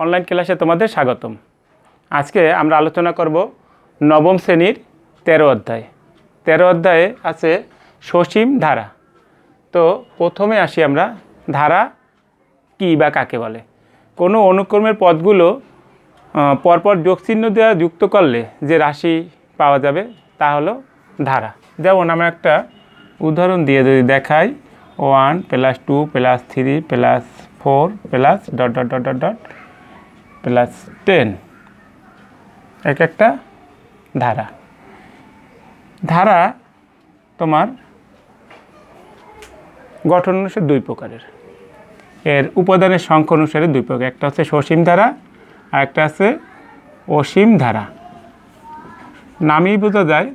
Online ক্লাসে তোমাদের স্বাগতম। আজকে আমরা আলোচনা করব নবম শ্রেণীর 13 অধ্যায়। 13 অধ্যায়ে আছে সসীম ধারা। তো প্রথমে আসি আমরা ধারা কী বা কাকে বলে। কোনো অনুক্রমের পদগুলো পরপর যোগচিহ্ন দেওয়া যুক্ত করলে যে রাশি পাওয়া যাবে তা হলো ধারা। যেমন আমরা একটা উদাহরণ দিয়ে যদি দেখাই 1 + 2 + 3 + 4 প্লাস ... প্লাস 10 এক একটা ধারা। ধারা তোমার গঠন অনুসারে দুই প্রকারের, এর উপাদানের সংখ্যা অনুসারে দুই প্রকার। একটা হচ্ছে সসীম ধারা আর একটা আছে অসীম ধারা। নামেই বোঝা যায়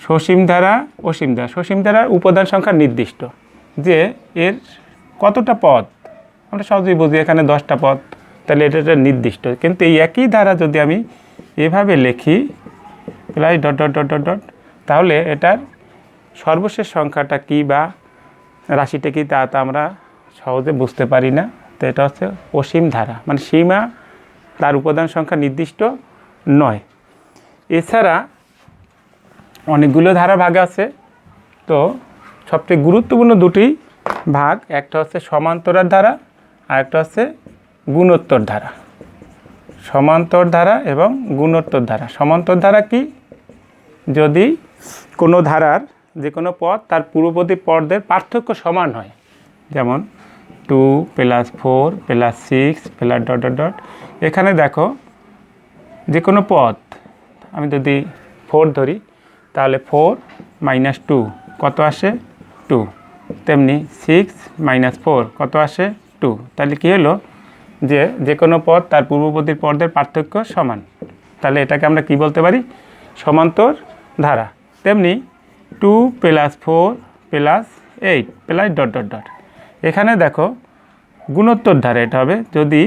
সসীম ধারা অসীম ধারা। সসীম ধারার উপাদান সংখ্যা নির্দিষ্ট, যে এর কতটা পদ আমরা সহজেই বুঝি, এখানে 10টা পদ, তাহলে এটা নির্দিষ্ট। কিন্তু এই একই ধারা যদি আমি এভাবে লিখি প্রায় ... তাহলে এটার সর্বশেষ সংখ্যাটা কী বা রাশিটা কী তা আমরা সহজে বুঝতে পারি না। তো এটা হচ্ছে অসীম ধারা, মানে সীমা তার উপাদান সংখ্যা নির্দিষ্ট নয়। এছাড়া অনেকগুলো ধারা ভাগ আছে। তো সবচেয়ে গুরুত্বপূর্ণ দুটি ভাগ, একটা হচ্ছে সমান্তরাল ধারা আর একটা হচ্ছে গুণোত্তর ধারা। সমান্তর ধারা এবং গুণোত্তর ধারা। সমান্তর ধারা কি? যদি কোনো ধারার যে কোনো পদ তার পূর্ববর্তী পদের পার্থক্য সমান হয়, যেমন 2 + 4 + 6 + ... এখানে দেখো যে কোনো পদ আমি যদি 4 ধরি, তাহলে 4 - 2 কত আসে? 2। তেমনি 6 - 4 কত আসে? 2। তাহলে কী হলো, যে কোনো পদ তার পূর্ববর্তী পদের পার্থক্য সমান। তাহলে এটাকে আমরা কি বলতে পারি? সমান্তর ধারা। তেমনি 2 + 4 + 8 + ... এখানে দেখো গুণোত্তর ধারা। এটা হবে যদি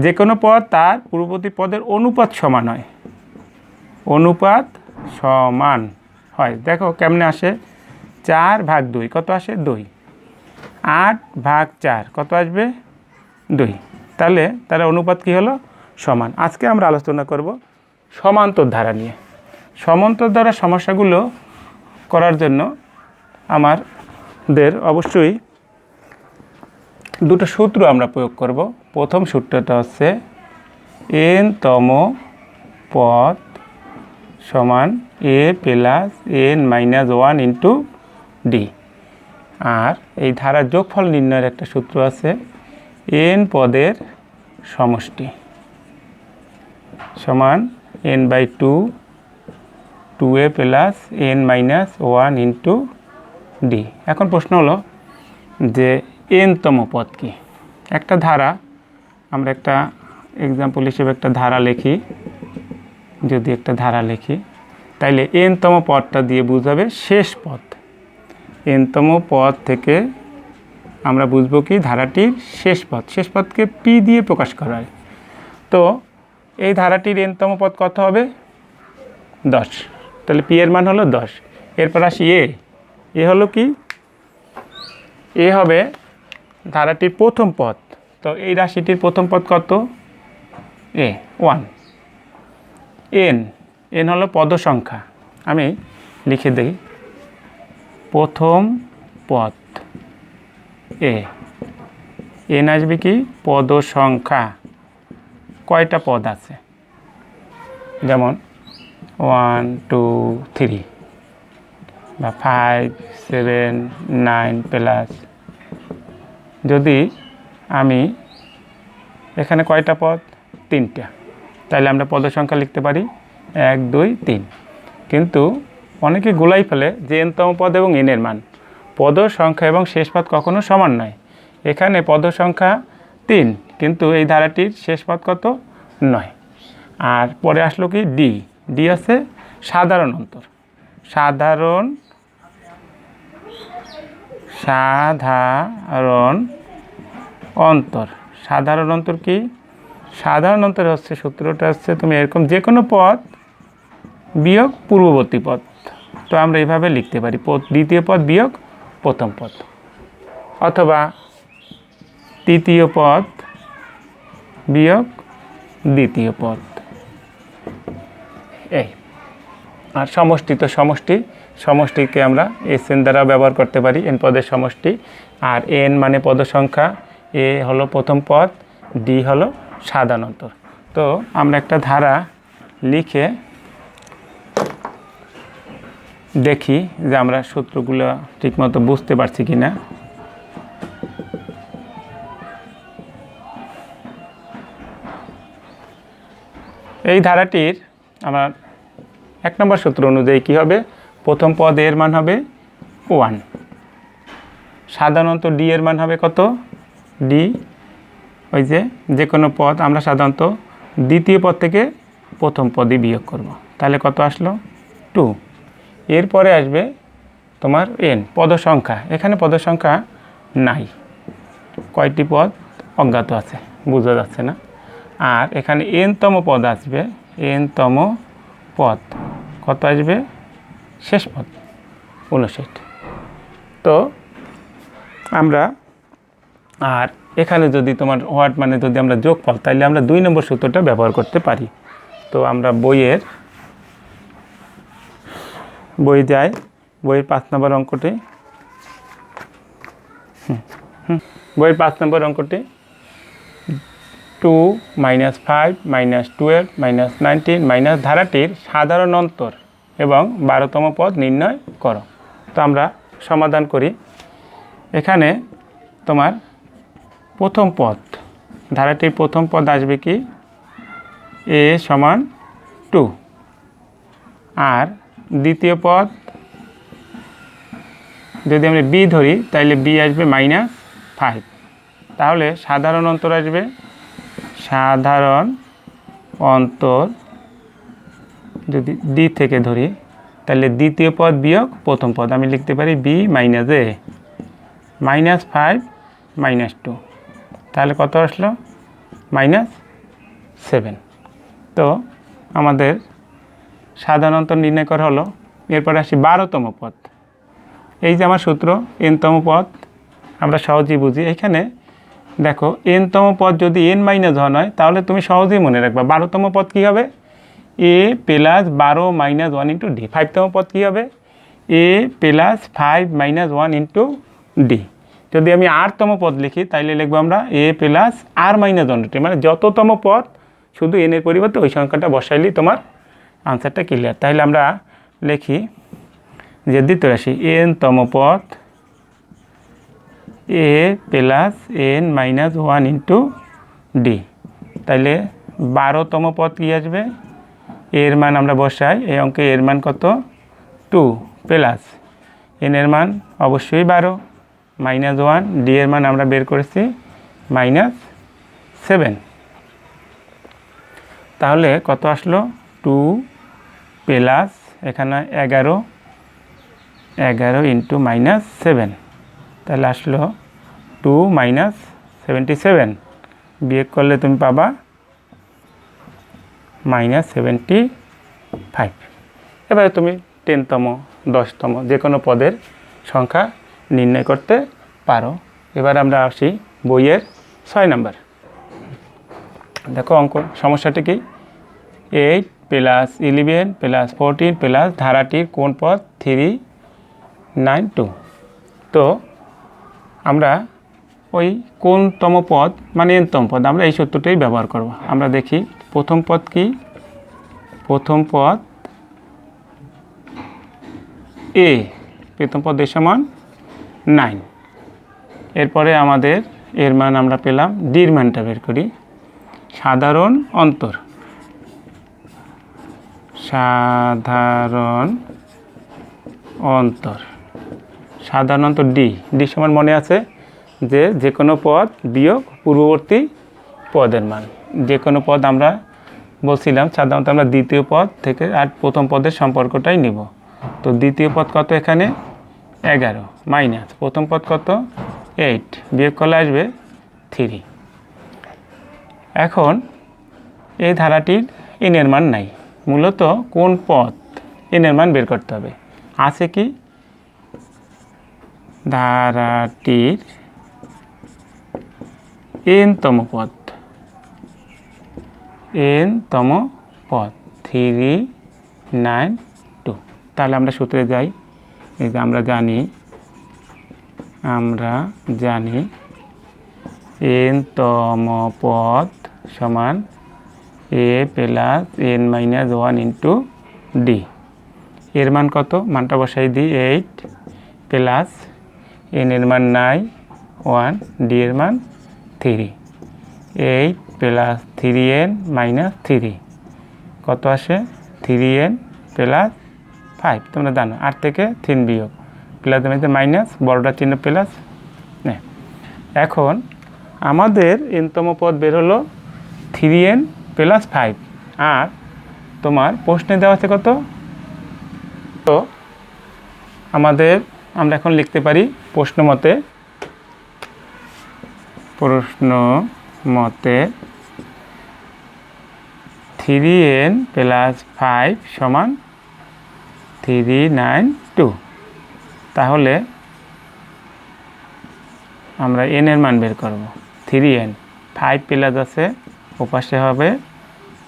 যে কোনো পদ তার পূর্ববর্তী পদের অনুপাত সমান হয়। অনুপাত সমান হয়, দেখো কেমনে আসে? 4/2 কত আসে? 2। 8/4 কত আসবে? 2। তাহলে তার অনুপাত কি হলো? সমান। আজকে আমরা আলোচনা করব সমান্তর ধারা নিয়ে। সমান্তর ধারা সমস্যাগুলো করার জন্য আমাদের অবশ্যই দুটো সূত্র আমরা প্রয়োগ করব। প্রথম সূত্রটা হচ্ছে n-তম পদ সমান a + n-1 × d। আর এই ধারার যোগফল নির্ণয়ের একটা সূত্র আছে n পদের সমষ্টি সমান n/2 2a + n-1 × d। এখন প্রশ্ন হলো যে n-তম পদ কি? একটা ধারা, আমরা একটা এক্সাম্পল হিসেবে একটা ধারা লিখি। যদি একটা ধারা লিখি, তাইলে n-তম পদটা দিয়ে বুঝাবে শেষ পদ। n-তম পদ থেকে আমরা বুঝবো কি ধারাটির শেষ পদ। শেষ পদকে p দিয়ে প্রকাশ করা হয়। তো এই ধারাটির n-তম পদ কত হবে? 10। তাহলে p এর মান হলো 10। এরপর আসি এ হলো কি? এ হবে ধারাটির প্রথম পদ। তো এই রাশিটির প্রথম পদ কত? 1। n হলো পদ সংখ্যা। আমি লিখে দিই প্রথম পদ n আসবে কি? পদ সংখ্যা। কয়টা পদ আছে? যেমন 1 2 3 বা 5 7 9 প্লাস। যদি আমি এখানে কয়টা পদ? 3টা। তাহলে আমরা পদ সংখ্যা লিখতে পারি 1 2 3। কিন্তু অনেকে গোলাই ফেলে যে n-তম পদ এবং n এর মান। পদ সংখ্যা এবং শেষ পদ কখনো সমান নয়। এখানে পদ সংখ্যা 3, কিন্তু এই ধারাটির শেষ পদ কত? 9। আর পরে আসলো কি? ডি আছে সাধারণ অন্তর। সাধারণ অন্তর। সাধারণ অন্তর কি? সাধারণ অন্তর হচ্ছে সূত্রটা হচ্ছে তুমি এরকম যে কোনো পদ বিয়োগ পূর্ববর্তী পদ। তো আমরা এইভাবে লিখতে পারি দ্বিতীয় পদ বিয়োগ প্রথম পদ, অথবা তৃতীয় পদ বিয়োগ দ্বিতীয় পদ। এই আর সমষ্টি তো সমষ্টিকে আমরা এসএন দ্বারা ব্যবহার করতে পারি, এন পদের সমষ্টি। আর এন মানে পদ সংখ্যা, এ হলো প্রথম পদ, ডি হলো সাধারণতর। তো আমরা একটা ধারা লিখে দেখি যে আমরা সূত্রগুলো ঠিকমতো বুঝতে পারছি কি না। এই ধারাটির আমার 1 নম্বর সূত্র অনুযায়ী কী হবে, প্রথম পদ এর মান হবে 1, সাধারণত ডি এর মান হবে কত, ডি ওই যে কোনো পদ আমরা সাধারণত দ্বিতীয় পদ থেকে প্রথম পদই বিয়োগ করব, তাহলে কত আসলো 2। এরপরে আসবে তোমার এন পদ সংখ্যা, এখানে পদ সংখ্যা নাই, কয়টি পদ অজ্ঞাত আছে, বোঝা যাচ্ছে না। আর এখানে এনতম পদ আসবে, এনতম পদ কত আসবে, শেষ পদ 59। তো আমরা আর এখানে যদি তোমার হোয়াট মানে যদি আমরা যোগফল, তাহলে আমরা 2 নম্বর সূত্রটা ব্যবহার করতে পারি। তো আমরা বইয়ে যাই, বইয়ের 5 নম্বর অঙ্কটি, বইয়ের 5 নম্বর অঙ্কটি 2 - 5 - 12 - 19 ধারাটির সাধারণ অন্তর এবং 12তম পদ নির্ণয় করো। তো আমরা সমাধান করি। এখানে তোমার প্রথম পদ, ধারাটির প্রথম পদ আসবে কি, এ সমান 2, আর দ্বিতীয় পদ যদি আমরা বি ধরি তাহলে বি আসবে -5, তাহলে সাধারণ অন্তর আসবে, সাধারণ অন্তর যদি ডি থেকে ধরি তাহলে দ্বিতীয় পদ বিয়োগ প্রথম পদ, আমি লিখতে পারি বি - এ -5 - 2, তাহলে কত আসলো -7। তো আমাদের সাধারণ অন্তর নির্ণয় করা হলো। এরপরে আসি 12তম পদ। এই যে আমার সূত্র এনতম পদ আমরা সহজেই বুঝি। এখানে দেখো এনতম পদ যদি n - 1 হয় তাহলে তুমি সহজেই মনে রাখবা 12তম পদ কী হবে, a + 12 - 1 × d। 5তম পদ কী হবে, a + 5 - 1 × d। যদি আমি 8তম পদ লিখি তাইলে লিখবো আমরা a + r - 1 × d, মানে যততম পদ শুধু n এর পরিবর্তে ওই সংখ্যাটা বসাইলেই তোমার আনসারটা ক্লিয়ার। তাহলে আমরা লিখি যে দ্বিতীয় রাশি nতম পদ a + n - 1 × d, তাইলে 12তম পদ কী আসবে, এর মান আমরা বসাই, এই অঙ্কে এর মান কত 2 প্লাস n এর মান অবশ্যই 12 -1, d এর মান আমরা বের করেছি -7, তাহলে কত আসলো 2 প্লাস এখানে 11 × -7, তাহলে আসলো 2 - 77, বিয়োগ করলে তুমি পাবা -75। এবারে তুমি 10তম 10তম যে কোনো পদের সংখ্যা নির্ণয় করতে পারো। এবার আমরা আসি বইয়ের 6 নম্বর। দেখো অঙ্ক সমস্যাটি কি, 8 + 11 + 14 প্লাস ধারাটির কোন পদ 392। তো আমরা ওই কোনতম পদ মানে nতম পদ আমরা এই সূত্রটাই ব্যবহার করব। আমরা দেখি প্রথম পদ কি, প্রথম পদ এ, প্রথম পদ সমান 9, এরপরে আমাদের এর মান আমরা পেলাম, ডির মানটা বের করি, সাধারণ অন্তর, সাধারণ অন্তর, সাধারণ অন্তর ডি সমান মনে আছে যে কোনো পদ বিয়োগ পূর্ববর্তী পদের মান, যে কোনো পদ আমরা বলছিলাম সাধারণত আমরা দ্বিতীয় পদ থেকে আর প্রথম পদের সম্পর্কটাই নিব। তো দ্বিতীয় পদ কত, এখানে 11 মাইনাস প্রথম পদ কত 8, বিয়োগ করলে আসবে 3। এখন এই ধারাটির n এর মান নাই, মূলত কোন পদ n এর মান বের করতে হবে। আছে কি, ধারাটির nতম পদ, n-তম পদ 392। তাহলে আমরা সূত্রে যাই। এই যে আমরা জানি n-তম পদ সমান a plus n-1 into D. এর মান কত? মানটা বসাই দিই 8 প্লাস n এর মান 9 1 ডি এর মান 3। 8 প্লাস 3n মাইনাস 3 কত আসে? 3n plus 5। তোমরা জানো 8 থেকে 3 বিয়োগ প্লাস মাইনাস, বড়টা চিহ্ন প্লাস। এখন আমাদের n-তম পদ বের হলো 3n প্লাস 5। আর তোমার প্রশ্নে দেওয়া আছে কত? তো আমরা এখন লিখতে পারি প্রশ্ন মতে 3n প্লাস 5 সমান 392। তাহলে আমরা n এর মান বের করব। 3n 5 প্লাস আছে, ওপাশে হবে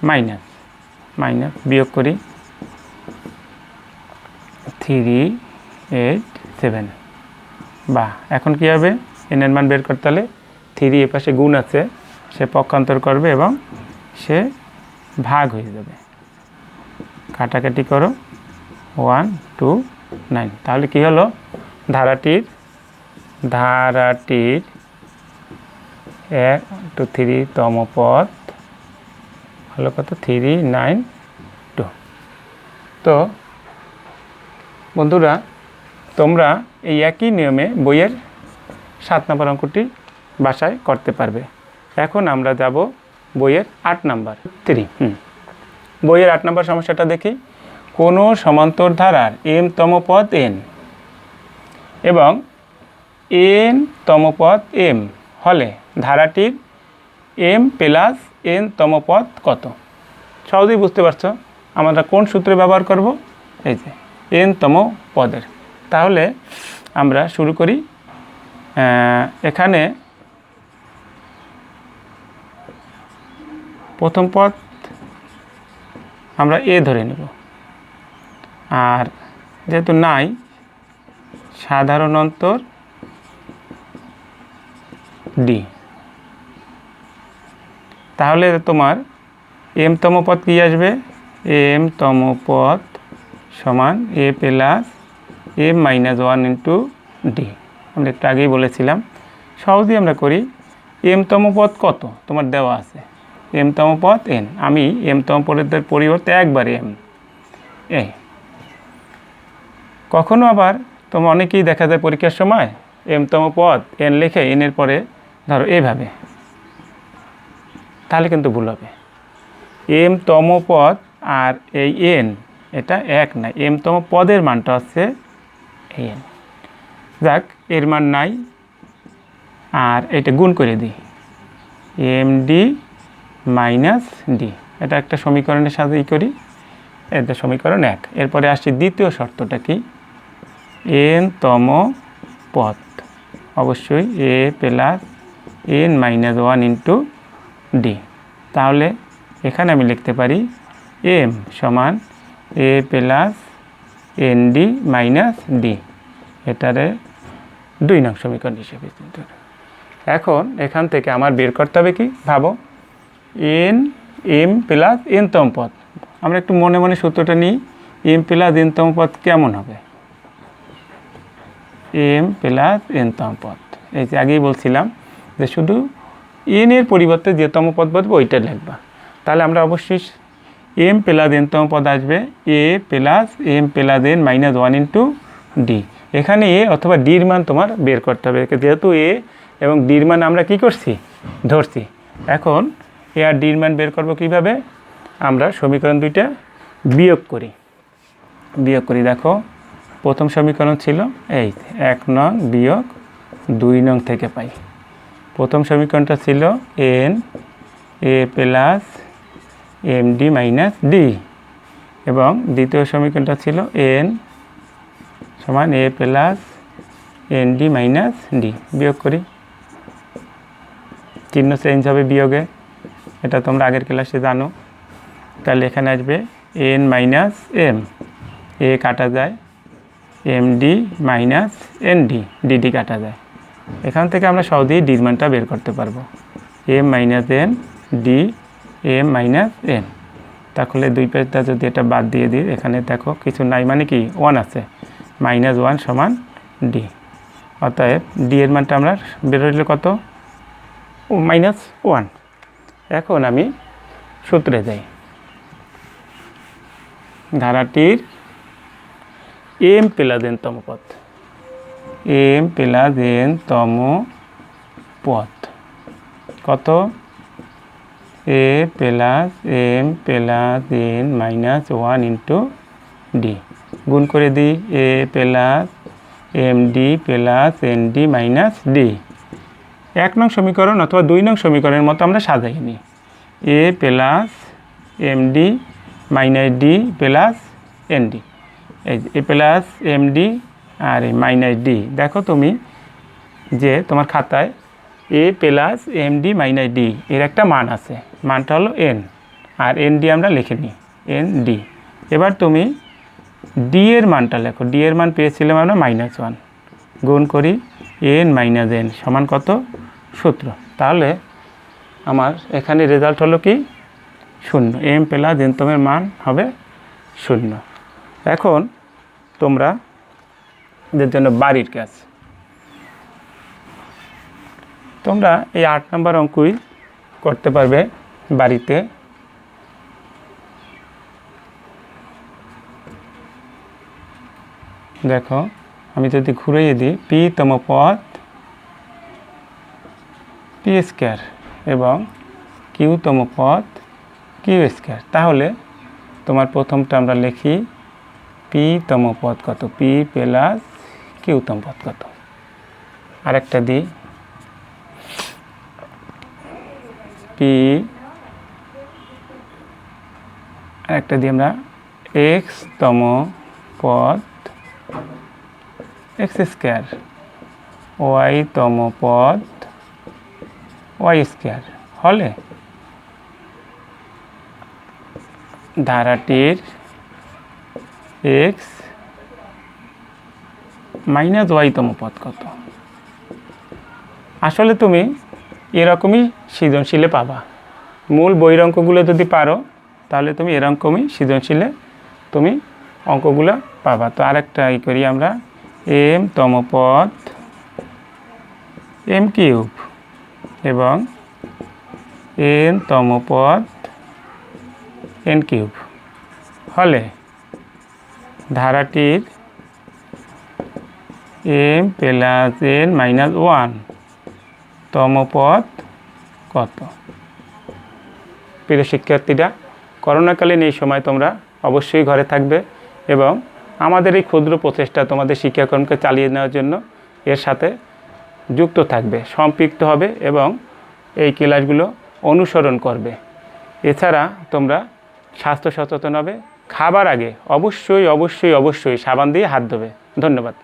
মাইনাস, বিয়োগ করি 387। বা এখন কি হবে? n এর মান বের করতে হলে 3 এ পাশে গুণ আছে, সে পক্ষান্তর করবে এবং সে ভাগ হয়ে যাবে। কাটাকাটি করো 1 2 9। তাহলে কি হলো? ধারাটির 1 2 3তম পদ হলো কত? 392। তো বন্ধুরা, তোমরা এই একই নিয়মে বইয়ের 7 নম্বর অঙ্কটি বাসায় করতে পারবে। এখন আমরা যাব বইয়ের 8 নাম্বার 3। বইয়ের 8 নম্বর সমস্যাটা দেখি। কোনো সমান্তর ধারার m-তম পদ n এবং n-তম পদ m হলে ধারাটির m প্লাস n-তম পদ কত? সহজেই বুঝতে পারছো আমরা কোন সূত্রে ব্যবহার করব? এই যে n-তম পদের। তাহলে আমরা শুরু করি। এখানে প্রথম পদ আমরা a ধরে নেব, আর যেহেতু নাই সাধারণ অন্তর ডি, তাহলে তোমার m-তম পদ কি আসবে? m-তম পদ সমান a plus m-1 into D. আমরা একটু আগেই বলেছিলাম, সহজেই আমরা করি। m-তম পদ কত তোমার দেওয়া আছে? m-তম পদ n। আমি m-তম পদের পরিবর্তে একবারে m। কখনো আবার তোমার অনেকেই দেখা যায় পরীক্ষার সময় m-তম পদ n লিখে n এর পরে ধরো এইভাবে, তাহলে কিন্তু ভুল হবে। m-তম পদ আর এই n এটা এক না, m-তম পদের মানটা হচ্ছে n। যাক, এর মান নাই, আর এটা গুণ করে দিই md মাইনাস ডি। এটা একটা সমীকরণের সাথে করি, এটা সমীকরণ 1। এরপরে আসছি দ্বিতীয় শর্তটা কি? n-তম পদ অবশ্যই a plus n-1 into D. তাহলে এখানে আমি লিখতে পারি m সমান a plus nd minus D. এটারে 2 নং সমীকরণ হিসেবে। এখন এখান থেকে আমার বের করতে হবে কি? ভাবো, m প্লাস n-তম পদ। আমরা একটু মনে মনে সূত্রটা নিই। m প্লাস n-তম পদ কেমন হবে? m প্লাস n-তম পদ, এই যে আগেই বলছিলাম যে শুধু n এর পরিবর্তে যে তম পদ বসবে ওইটা লিখবা। তাহলে আমরা অবশ্যই m প্লাস n-তম পদ আসবে a plus m+n-1 into D. এখানে a অথবা ডির মান তোমার বের করতে হবে, যেহেতু a এবং ডির মান আমরা কি করছি? ধরছি। এখন এ আর ডির মান বের করবো কীভাবে? আমরা সমীকরণ দুইটা বিয়োগ করি। দেখো, প্রথম সমীকরণ ছিল এই 1 নং বিয়োগ 2 নং থেকে পাই। প্রথম সমীকরণটা ছিল n a plus md minus D, এবং দ্বিতীয় সমীকরণটা ছিল n সমান a plus nd minus D. বিয়োগ করি, চিহ্ন চেঞ্জ হবে বিয়োগে। এটা তোমরা আগের ক্লাসে জানো। তাহলে এখানে আসবে এন মাইনাস এম, এ কাটা যায়, M D minus N D, DD কাটা যায়। এখান থেকে আমরা সহজেই ডির মানটা বের করতে পারবো। M minus N D M minus N. তাহলে দুই পেজটা যদি এটা বাদ দিয়ে দিই, এখানে দেখো কিছু নাই, মানে কি 1 আছে, -1 সমান ডি। অতএব ডি এর মানটা আমরা বের হইলে কত, -1। এখন আমি সূত্রে যাই। ধারাটির এম প্লাস এন তম পদ, এম প্লাস এন তম পদ কত, A plus M plus N -1 into D. গুণ করে দিই, A plus M D plus N D minus D. 1 নং সমীকরণ অথবা 2 নং সমীকরণের মতো আমরা সাজাই নিই। A plus M D minus D plus N D, এই এ প্লাস এম ডি আর এই মাইনাস ডি। দেখো তুমি যে তোমার খাতায় A plus M D minus D এর একটা মান আছে, মানটা হলো এন, আর এন ডি আমরা লিখে নিই এন ডি। এবার তুমি ডি এর মানটা লেখো, ডি এর মান পেয়েছিলাম আমরা -1, গুণ করি এন মাইনাস এন সমান কত, সূত্র। তাহলে আমার এখানে রেজাল্ট হলো কি 0, এম প্লাস এন তমের মান হবে 0। এখন তোমরা এদের জন্য বাড়ির কাজ, তোমরা এই 8 নম্বর অঙ্কই করতে পারবে বাড়িতে। দেখো আমি যদি ঘুরিয়ে দিই, পি তম পদ পি স্কোয়ার এবং কিউ তম পদ কিউ স্কোয়ার, তাহলে তোমার প্রথমটা আমরা লিখি পি তম পদ কত, পি প্লাস কিউ তম পদ কত। আরেকটা দিই, পি, আরেকটা দিই আমরা এক্স তম পদ এক্স স্কোয়ার, ওয়াই তম পদ ওয়াই স্কোয়ার হলে ধারাটির এক্স মাইনাস ওয়াই তম পদ কত। আসলে তুমি এরকমই সৃজনশীলে পাবা, মূল বইয়ের অঙ্কগুলো যদি পারো তাহলে তুমি এরকমই সৃজনশীলে তুমি অঙ্কগুলো পাবা। তো আরেকটা করি আমরা, এম তম পদ এম কিউব এবং এন তম পদ এন কিউব হলে ধারাটির এম প্লাস এন -1 তম পদ কত। প্রিয় শিক্ষার্থীরা, করোনাকালীন এই সময় তোমরা অবশ্যই ঘরে থাকবে এবং আমাদের এই ক্ষুদ্র প্রচেষ্টা তোমাদের শিক্ষাক্রমকে চালিয়ে নেওয়ার জন্য এর সাথে যুক্ত থাকবে, সম্পৃক্ত হবে এবং এই ক্লাসগুলো অনুসরণ করবে। এছাড়া তোমরা স্বাস্থ্য সচেতন হবে, খাবার আগে অবশ্যই অবশ্যই অবশ্যই সাবান দিয়ে হাত ধোবে। ধন্যবাদ।